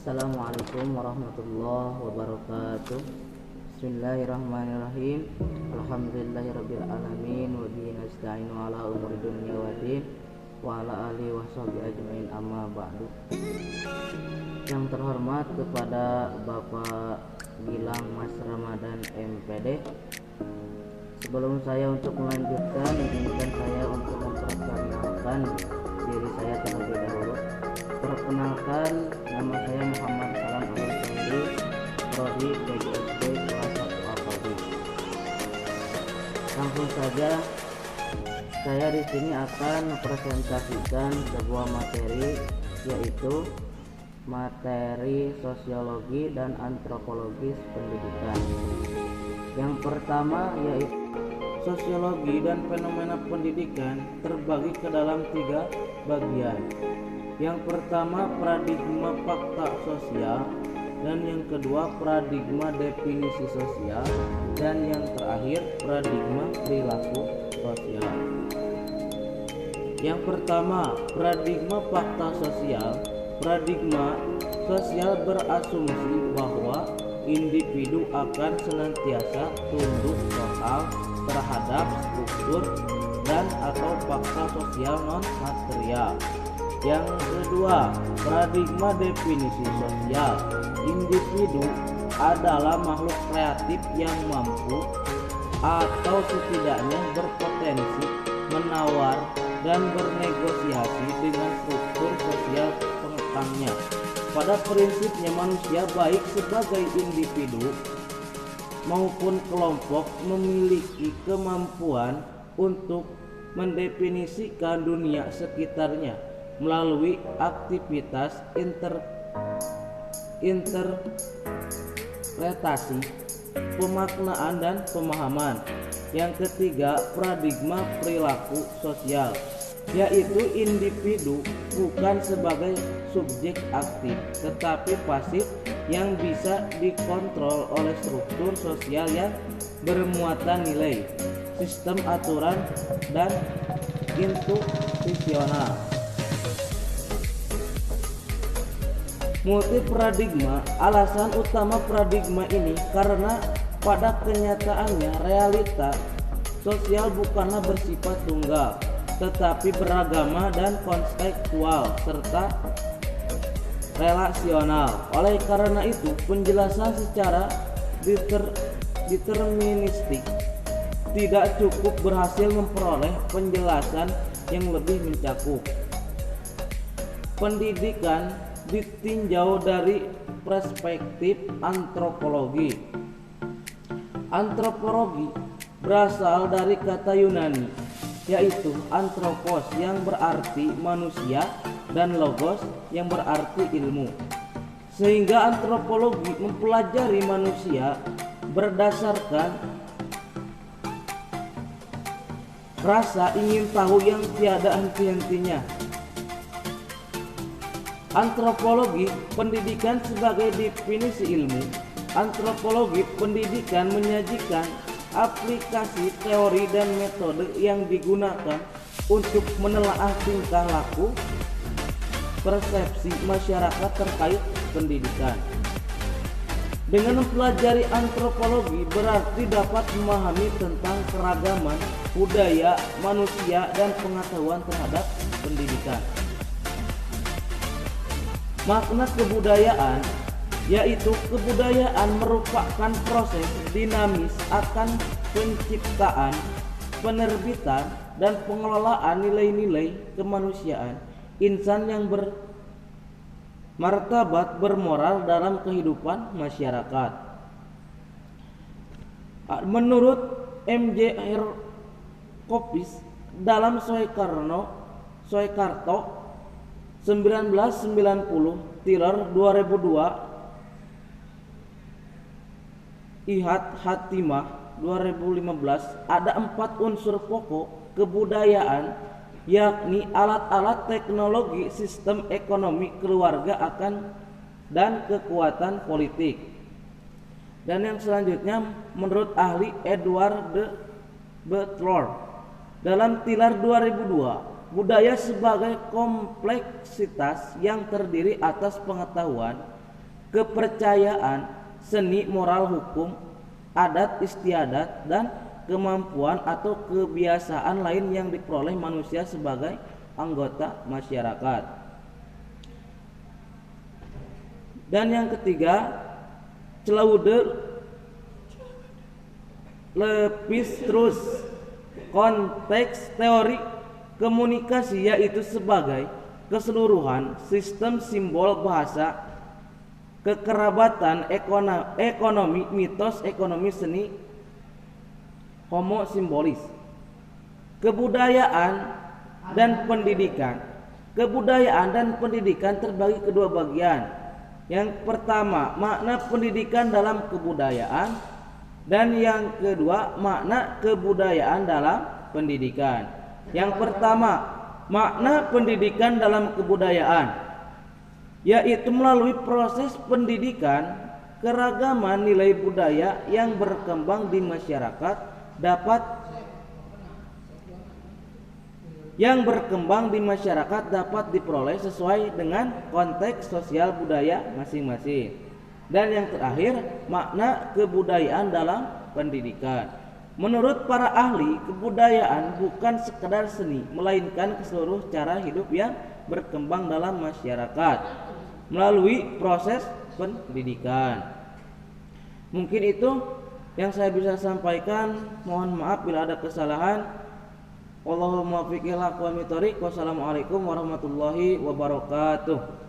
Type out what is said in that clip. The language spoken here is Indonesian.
Assalamualaikum warahmatullahi wabarakatuh. Bismillahirrahmanirrahim. Alhamdulillahirabbil alamin wa bihi nasta'inu ala umuri dunya waddin wa ala alihi washabihi ajmain, amma ba'du. Yang terhormat kepada Bapak Gilang Mas Ramadan MPD, sebelum saya untuk melanjutkan, izinkan saya untuk memperkenalkan diri saya terlebih dahulu. Perkenalkan, nama saya Muhammad Salam Al-Saudi, Prodi PGSD kelas 1 Akodi. Langsung saja, saya di sini akan mempresentasikan sebuah materi, yaitu materi sosiologi dan antropologis pendidikan. Yang pertama yaitu sosiologi dan fenomena pendidikan terbagi ke dalam 3 bagian. Yang pertama paradigma fakta sosial, dan yang kedua paradigma definisi sosial, dan yang terakhir paradigma perilaku sosial. Yang pertama, paradigma fakta sosial. Paradigma sosial berasumsi bahwa individu akan senantiasa tunduk total terhadap struktur dan atau fakta sosial non material. Yang kedua, paradigma definisi sosial. Individu adalah makhluk kreatif yang mampu atau setidaknya berpotensi menawar dan bernegosiasi dengan struktur sosial pengekangnya. Pada prinsipnya, manusia baik sebagai individu maupun kelompok memiliki kemampuan untuk mendefinisikan dunia sekitarnya melalui aktivitas interpretasi, pemaknaan, dan pemahaman. Yang ketiga, paradigma perilaku sosial, yaitu individu bukan sebagai subjek aktif tetapi pasif yang bisa dikontrol oleh struktur sosial yang bermuatan nilai, sistem aturan, dan institusional. Multi paradigma. Alasan utama paradigma ini karena pada kenyataannya realita sosial bukanlah bersifat tunggal, tetapi beragama dan konstekstual serta relasional. Oleh karena itu, penjelasan secara deterministik tidak cukup berhasil memperoleh penjelasan yang lebih mencakup. Pendidikan ditinjau dari perspektif antropologi. Antropologi berasal dari kata Yunani, yaitu anthropos yang berarti manusia dan logos yang berarti ilmu. Sehingga antropologi mempelajari manusia berdasarkan rasa ingin tahu yang tiada henti-hentinya. Antropologi pendidikan sebagai definisi ilmu. Antropologi pendidikan menyajikan aplikasi teori dan metode yang digunakan untuk menelaah tingkah laku, persepsi masyarakat terkait pendidikan. Dengan mempelajari antropologi berarti dapat memahami tentang keragaman budaya manusia dan pengetahuan terhadap pendidikan. Makna kebudayaan, yaitu kebudayaan merupakan proses dinamis akan penciptaan, penerbitan, dan pengelolaan nilai-nilai kemanusiaan insan yang bermartabat bermoral dalam kehidupan masyarakat. Menurut M.J. Kopis dalam Soekarto 1990 Tiller 2002, Ihat Hatimah 2015, ada 4 unsur pokok kebudayaan, yakni alat-alat teknologi, sistem ekonomi, keluarga dan kekuatan politik. Dan yang selanjutnya menurut ahli Edward de Butler dalam Tiller 2002, budaya sebagai kompleksitas yang terdiri atas pengetahuan, kepercayaan, seni, moral, hukum, adat istiadat, dan kemampuan atau kebiasaan lain yang diperoleh manusia sebagai anggota masyarakat. Dan yang ketiga, Claude Lévi-Strauss, konteks teori komunikasi, yaitu sebagai keseluruhan sistem simbol, bahasa, kekerabatan, ekonomi, mitos, ekonomi, seni, homo simbolis, kebudayaan dan pendidikan. Kebudayaan dan pendidikan terbagi kedua bagian. Yang pertama, makna pendidikan dalam kebudayaan, dan yang kedua, makna kebudayaan dalam pendidikan. Yang pertama, makna pendidikan dalam kebudayaan, yaitu melalui proses pendidikan, keragaman nilai budaya yang berkembang di masyarakat dapat diperoleh sesuai dengan konteks sosial budaya masing-masing. Dan yang terakhir, makna kebudayaan dalam pendidikan. Menurut para ahli, kebudayaan bukan sekedar seni, melainkan seluruh cara hidup yang berkembang dalam masyarakat melalui proses pendidikan. Mungkin itu yang saya bisa sampaikan. Mohon maaf bila ada kesalahan. Wallahul muwaffiq ila aqwamit thoriq. Wassalamualaikum warahmatullahi wabarakatuh.